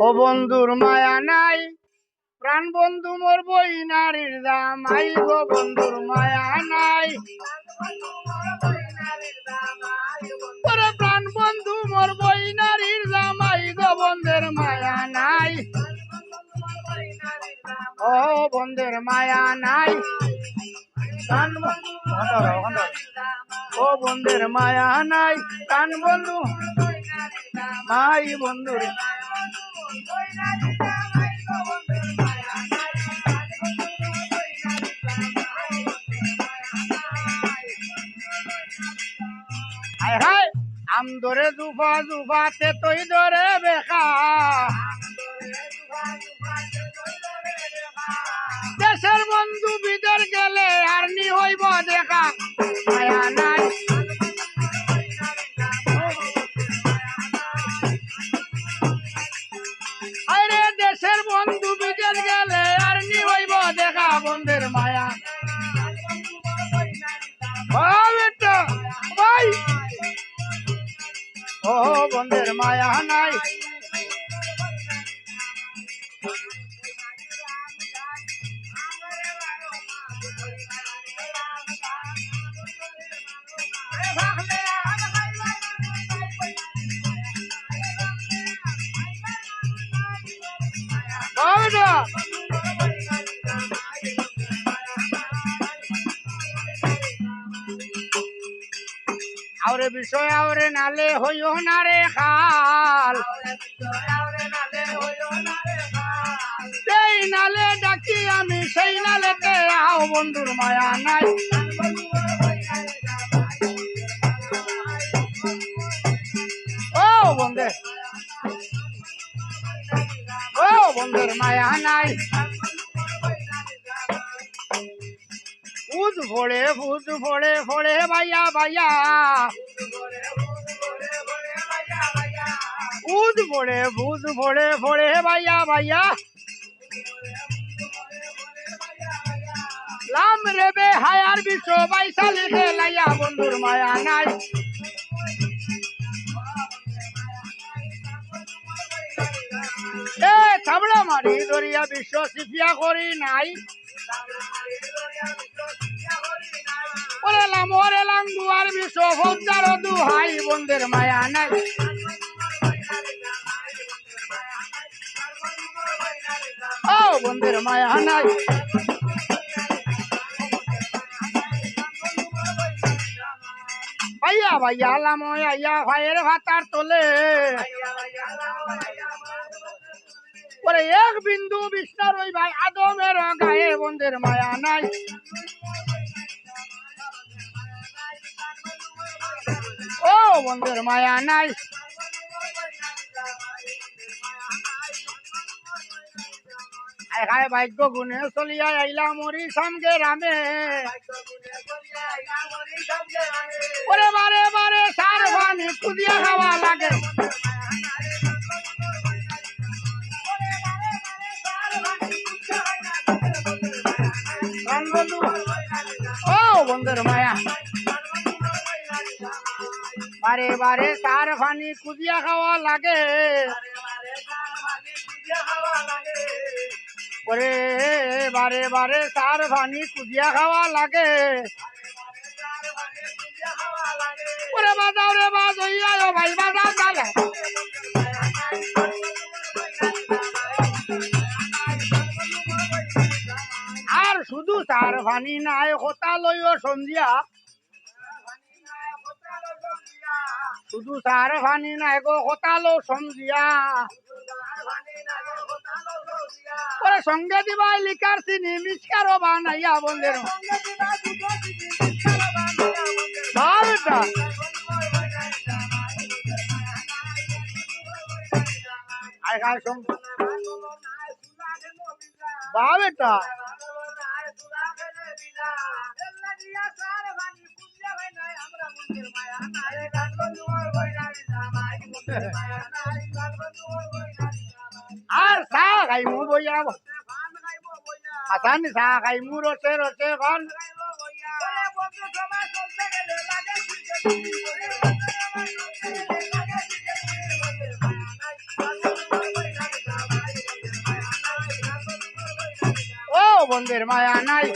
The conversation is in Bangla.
ও বন্ধুর মায়া নাই, প্রাণ বন্ধু মোর বই নারীর দাম আই গো বন্ধুর মায়া নাই। ওরে প্রাণ বন্ধু মোর বই নারীর দাম আই গো বন্ধের মায়া নাই। ও বন্ধের মায়া নাই, প্রাণ বন্ধু ও বন্ধের মায়া নাই, প্রাণ বন্ধু মাই বন্ধুর। হায় হায় আম ধরে জুফা জুফাতে তুই ধরে বেখা, দেশের বন্ধু বিদের গেলে আর নি হইব দেখা। মায়া নাই, আরে দেশের বন্ধু বিদের গেলে আর নি হইব দেখা বন্ধের মায়া। ও বন্ধের মায়া নাই। আরে বিষয় আরে নালে হইও না রে খাল, সেই নালে ডাকি আমি সেই নালেতে আও বন্ধুর মায়া নাই। ও বন্ধে ও বন্ধুর মায়া নাই। ফুজ ফোড়ে ফোড়ে ভাইয়া ভাইয়া, ফুজ ফোড়ে ফোড়ে ভাইয়া ভাইয়া, লাম রেবে হায়ার বিশ্ব বাইসা লিখে লাইয়া বন্ধুর মায়া নাই। এ থাবড়া মারি দরিয়া বিশ্ব সিফিয়া করি নাই। ওরে লামরে লাঙ্গুয়ার বিশ্ব হজার দুহাই বন্ধের মায়া নাই। ও বন্ধের মায়া নাই। ভাইয়া ভাইয়া লাময় আইয়া ভাইয়ের ভাতার তোলে, ওরে এক বিন্দু বিষ্ণার ওই ভাই আদমের গায়ে বন্ধের মায়া নাই। ও বন্ধের মায়া নাই। ভাগ্য গুণে চলিয়া আইলা মরি সঙ্গে রামে, ওরে বারে বারে সার পানি খুদিয়া খাওয়া লাগে। ও বন্ধুর মায়া বারে বারে সার পানি খুদিয়া খাওয়া লাগে। ওরে বারে বারে সার পানি খুদিয়া খাওয়া লাগে। ওরে বাজাও রে বাজ হইয়া ভাই বাজাও তালে। আর শুধু সার পানি নাই কথা লইও সন্ধিয়া, শুধু সার পানি নাই গো কথা লো সন্ধিয়া। ওরে সঙ্গে দিবাই লিকার চিনি মিসকারও বানাইয়া বন্ধের বাবেটা আর চা খাই মু বইয়া আসানি চা খাই মু রসে রসে খান। বন্ধের মায়া নাই